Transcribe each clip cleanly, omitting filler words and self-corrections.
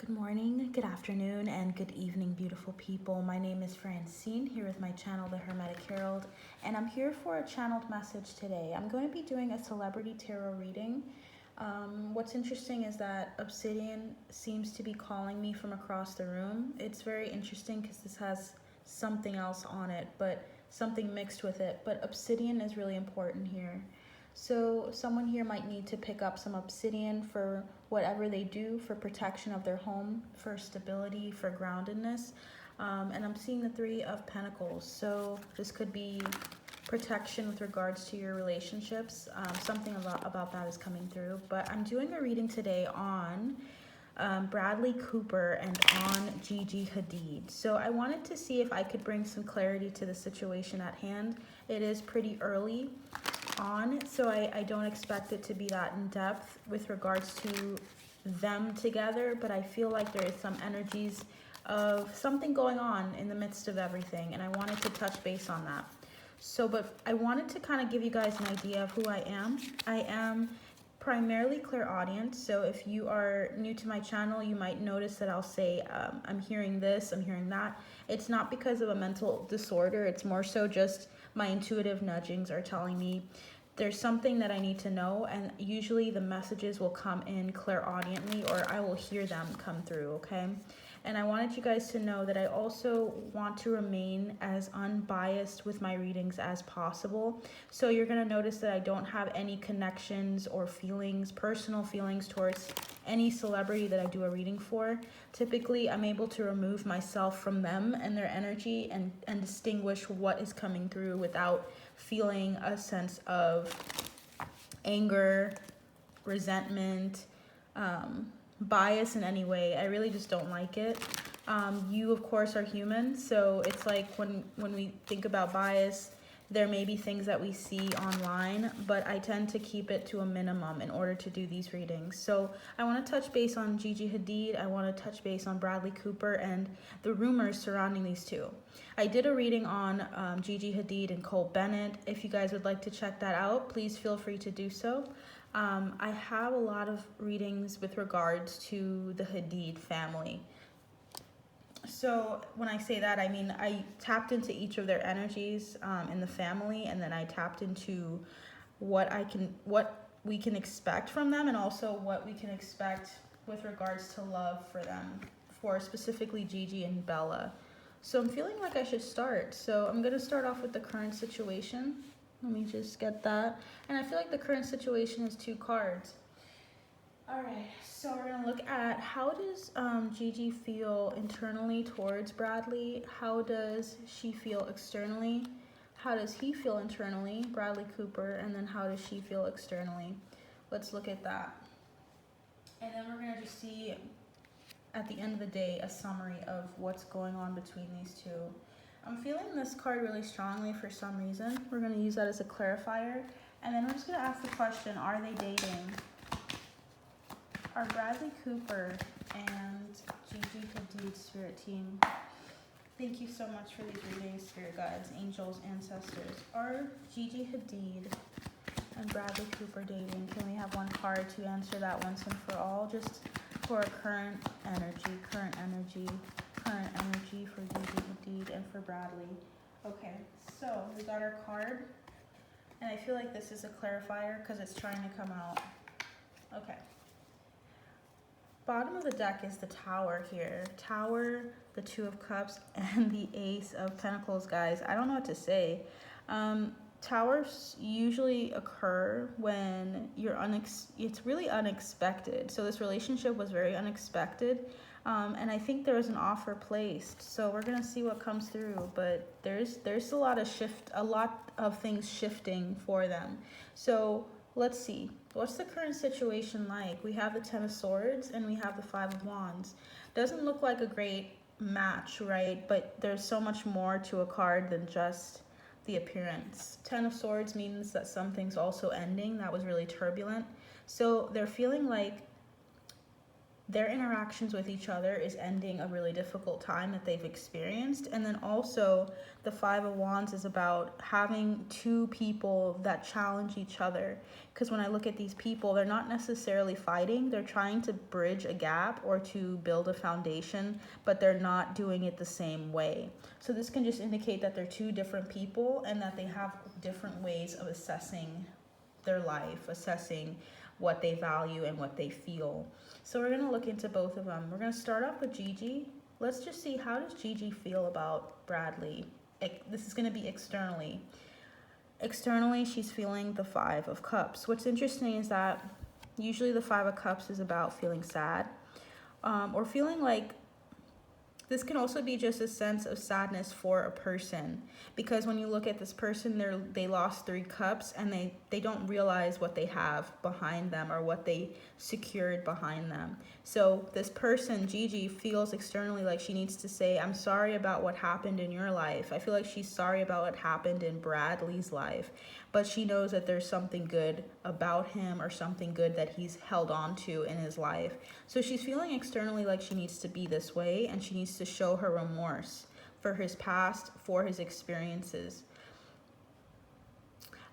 Good morning, good afternoon, and good evening, beautiful people. My name is Francine, here with my channel, The Hermetic Herald, and I'm here for a channeled message today. I'm going to be doing a celebrity tarot reading. What's interesting is that Obsidian seems to be calling me from across the room. It's very interesting because this has something else on it, but something mixed with it. But Obsidian is really important here. So someone here might need to pick up some obsidian for whatever they do, for protection of their home, for stability, for groundedness. And I'm seeing the Three of Pentacles. So this could be protection with regards to your relationships. Something about that is coming through. But I'm doing a reading today on Bradley Cooper and on Gigi Hadid. So I wanted to see if I could bring some clarity to the situation at hand. It is pretty early on, so I don't expect it to be that in depth with regards to them together, but I feel like there is some energies of something going on in the midst of everything, and I wanted to touch base on that. So, but I wanted to kind of give you guys an idea of who I am. I am primarily clairaudient, so if you are new to my channel, you might notice that I'll say I'm hearing this, I'm hearing that. It's not because of a mental disorder, it's more so just my intuitive nudgings are telling me there's something that I need to know, and usually the messages will come in clairaudiently, or I will hear them come through, okay? And I wanted you guys to know that I also want to remain as unbiased with my readings as possible. So you're going to notice that I don't have any connections or feelings, personal feelings towards any celebrity that I do a reading for. Typically, I'm able to remove myself from them and their energy and distinguish what is coming through without feeling a sense of anger, resentment, bias in any way. I really just don't like it. You of course are human, so it's like when we think about bias, there may be things that we see online, but I tend to keep it to a minimum in order to do these readings. So I want to touch base on Gigi Hadid, I want to touch base on Bradley Cooper and the rumors surrounding these two. I did a reading on Gigi Hadid and Cole Bennett. If you guys would like to check that out, please feel free to do so. I have a lot of readings with regards to the Hadid family. So when I say that, I mean I tapped into each of their energies in the family, and then I tapped into what we can expect from them, and also what we can expect with regards to love for them, for specifically Gigi and Bella. So I'm feeling like I should start. So I'm going to start off with the current situation. Let me just get that. And I feel like the current situation is 2 cards. All right, so we're gonna look at how does Gigi feel internally towards Bradley? How does she feel externally? How does he feel internally, Bradley Cooper? And then how does she feel externally? Let's look at that. And then we're gonna just see at the end of the day a summary of what's going on between these two. I'm feeling this card really strongly for some reason. We're gonna use that as a clarifier. And then we're just gonna ask the question, are they dating? Are Bradley Cooper and Gigi Hadid, Spirit Team? Thank you so much for these readings, Spirit Guides, Angels, Ancestors. Are Gigi Hadid and Bradley Cooper dating? Can we have one card to answer that once and for all? Just for current energy for Gigi Hadid and for Bradley. Okay, so we got our card. And I feel like this is a clarifier because it's trying to come out. Okay. Bottom of the deck is the Tower here. Tower, the 2 of Cups, and the Ace of Pentacles, guys. I don't know what to say. Towers usually occur when you're it's really unexpected. So this relationship was very unexpected. And I think there was an offer placed. So we're gonna see what comes through. But there's a lot of things shifting for them. So let's see. What's the current situation like? We have the 10 of Swords and we have the 5 of Wands. Doesn't look like a great match, right? But there's so much more to a card than just the appearance. 10 of Swords means that something's also ending. That was really turbulent. So they're feeling like their interactions with each other is ending a really difficult time that they've experienced. And then also the Five of Wands is about having two people that challenge each other. Because when I look at these people, they're not necessarily fighting. They're trying to bridge a gap or to build a foundation, but they're not doing it the same way. So this can just indicate that they're two different people and that they have different ways of assessing their life, assessing what they value and what they feel. So we're going to look into both of them. We're going to start off with Gigi. Let's just see, how does Gigi feel about Bradley? This is going to be externally. Externally, she's feeling the Five of Cups. What's interesting is that usually the Five of Cups is about feeling sad, or feeling like, this can also be just a sense of sadness for a person, because when you look at this person, they lost 3 cups and they don't realize what they have behind them or what they secured behind them. So this person, Gigi, feels externally like she needs to say, I'm sorry about what happened in your life. I feel like she's sorry about what happened in Bradley's life, but she knows that there's something good about him or something good that he's held on to in his life. So she's feeling externally like she needs to be this way, and she needs to show her remorse for his past, for his experiences.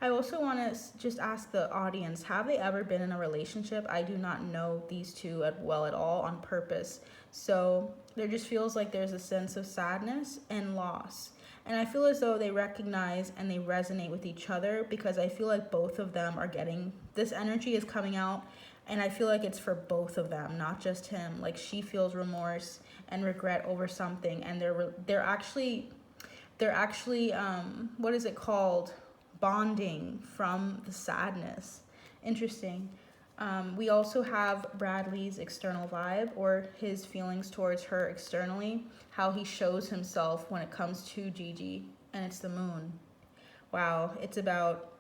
I also want to just ask the audience, have they ever been in a relationship? I do not know these two well at all on purpose. So there just feels like there's a sense of sadness and loss. And I feel as though they recognize and they resonate with each other, because I feel like both of them are getting, this energy is coming out, and I feel like it's for both of them, not just him. Like, she feels remorse and regret over something, and they're actually what is it called? Bonding from the sadness. Interesting. We also have Bradley's external vibe, or his feelings towards her externally, how he shows himself when it comes to Gigi, and it's the Moon. Wow, it's about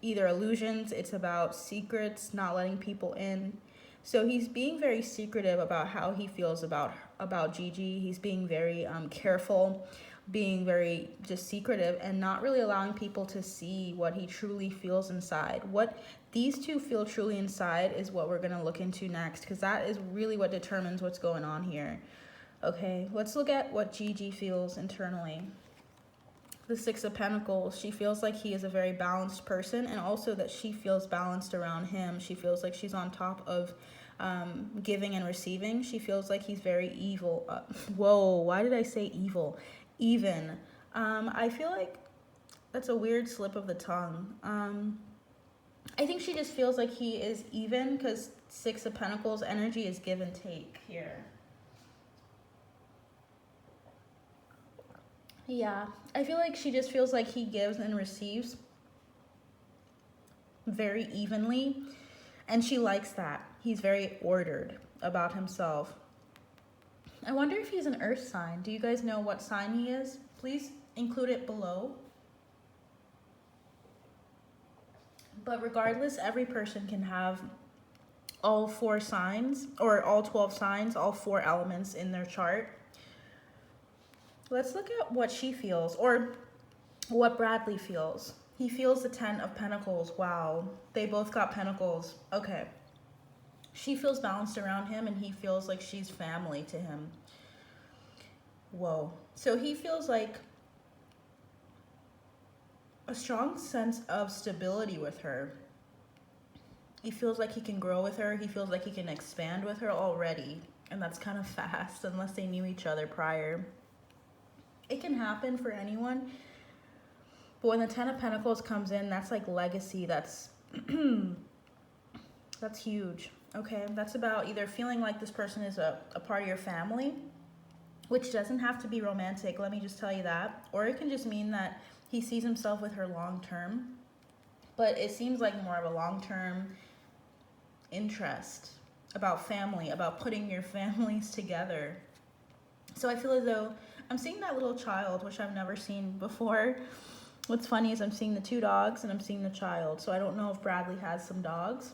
either illusions, it's about secrets, not letting people in. So he's being very secretive about how he feels about Gigi. He's being very careful, being very just secretive, and not really allowing people to see what he truly feels inside. What these two feel truly inside is what we're going to look into next, because that is really what determines what's going on here. Okay, let's look at what Gigi feels internally. The Six of Pentacles, she feels like he is a very balanced person, and also that she feels balanced around him. She feels like she's on top of giving and receiving. She feels like he's very evil. Whoa, why did I say evil? Even. I feel like that's a weird slip of the tongue. I think she just feels like he is even, because Six of Pentacles energy is give and take here. Yeah, I feel like she just feels like he gives and receives very evenly, and she likes that. He's very ordered about himself. I wonder if he's an earth sign. Do you guys know what sign he is? Please include it below. But regardless, every person can have all 4 signs, or all 12 signs, all 4 elements in their chart. Let's look at what she feels, or what Bradley feels. He feels the 10 of Pentacles. Wow, they both got Pentacles. Okay. She feels balanced around him, and he feels like she's family to him. Whoa. So he feels like a strong sense of stability with her. He feels like he can grow with her. He feels like he can expand with her already. And that's kind of fast, unless they knew each other prior. It can happen for anyone. But when the 10 of Pentacles comes in, that's like legacy. That's that's huge. Okay, that's about either feeling like this person is a part of your family, which doesn't have to be romantic, let me just tell you that. Or it can just mean that he sees himself with her long term. But it seems like more of a long-term interest about family, about putting your families together. So I feel as though I'm seeing that little child, which I've never seen before. What's funny is I'm seeing the 2 dogs and I'm seeing the child. So I don't know if Bradley has some dogs,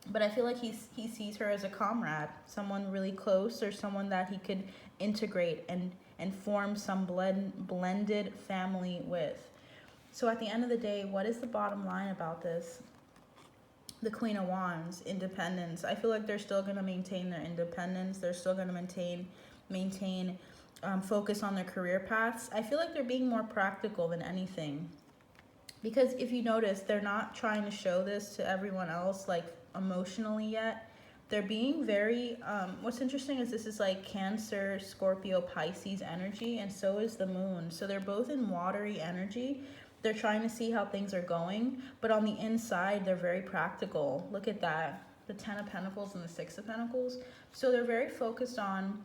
but I feel like he sees her as a comrade, someone really close, or someone that he could integrate and form some blended family with. So at the end of the day, what is the bottom line about this? the Queen of Wands, independence. I feel like they're still going to maintain their independence. They're still going to maintain focus on their career paths. I feel like they're being more practical than anything. Because if you notice, they're not trying to show this to everyone else, like emotionally yet. They're being very, what's interesting is this is like Cancer, Scorpio, Pisces energy, and so is the moon. So they're both in watery energy. They're trying to see how things are going, but on the inside, they're very practical. Look at that, the 10 of Pentacles and the 6 of Pentacles. So they're very focused on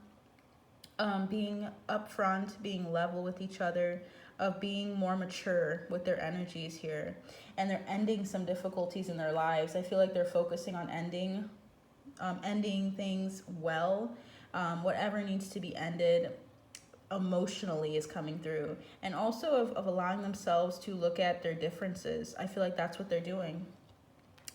being upfront, being level with each other, of being more mature with their energies here. And they're ending some difficulties in their lives. I feel like they're focusing on ending things well. Whatever needs to be ended emotionally is coming through, and also of allowing themselves to look at their differences. I feel like that's what they're doing.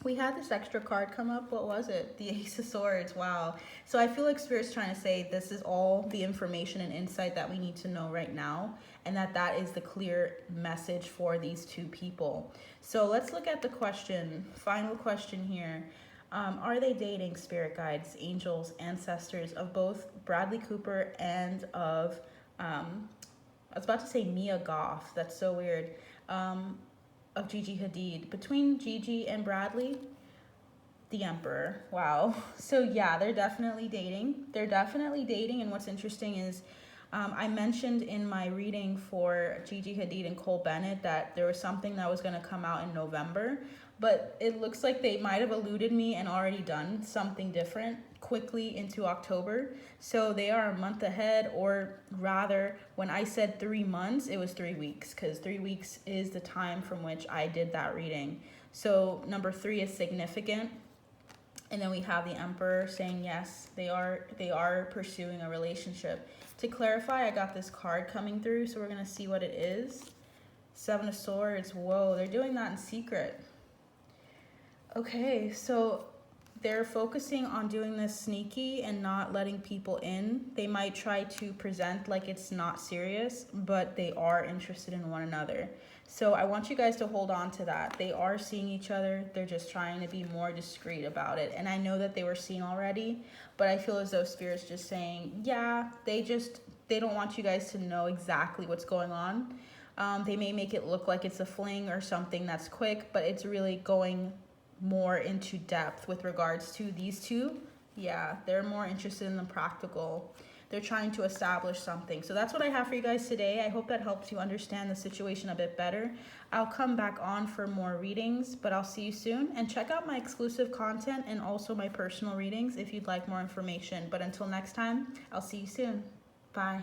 We had this extra card come up. What was it? The Ace of Swords. Wow. So I feel like Spirit's trying to say this is all the information and insight that we need to know right now, and that is the clear message for these two people. So let's look at the question, final question here. Are they dating, spirit guides, angels, ancestors of both Bradley Cooper and of I was about to say Mia Goth, that's so weird, of Gigi Hadid? Between Gigi and Bradley, the Emperor. Wow. So yeah, they're definitely dating. And what's interesting is I mentioned in my reading for Gigi Hadid and Cole Bennett that there was something that was going to come out in November, but it looks like they might have eluded me and already done something different quickly into October. So they are a month ahead, or rather, when I said 3 months, it was 3 weeks, because 3 weeks is the time from which I did that reading. So number 3 is significant. And then we have the Emperor saying yes, they are pursuing a relationship. To clarify, I got this card coming through, so we're going to see what it is. 7 of Swords. Whoa, they're doing that in secret. Okay, so they're focusing on doing this sneaky and not letting people in. They might try to present like it's not serious, but they are interested in one another. So I want you guys to hold on to that. They are seeing each other. They're just trying to be more discreet about it. And I know that they were seen already, but I feel as though Spirit's just saying, yeah, they don't want you guys to know exactly what's going on. They may make it look like it's a fling or something that's quick, but it's really going more into depth with regards to these two. Yeah, they're more interested in the practical. They're trying to establish something. So that's what I have for you guys today. I hope that helps you understand the situation a bit better. I'll come back on for more readings, but I'll see you soon. And check out my exclusive content and also my personal readings if you'd like more information. But until next time, I'll see you soon. Bye.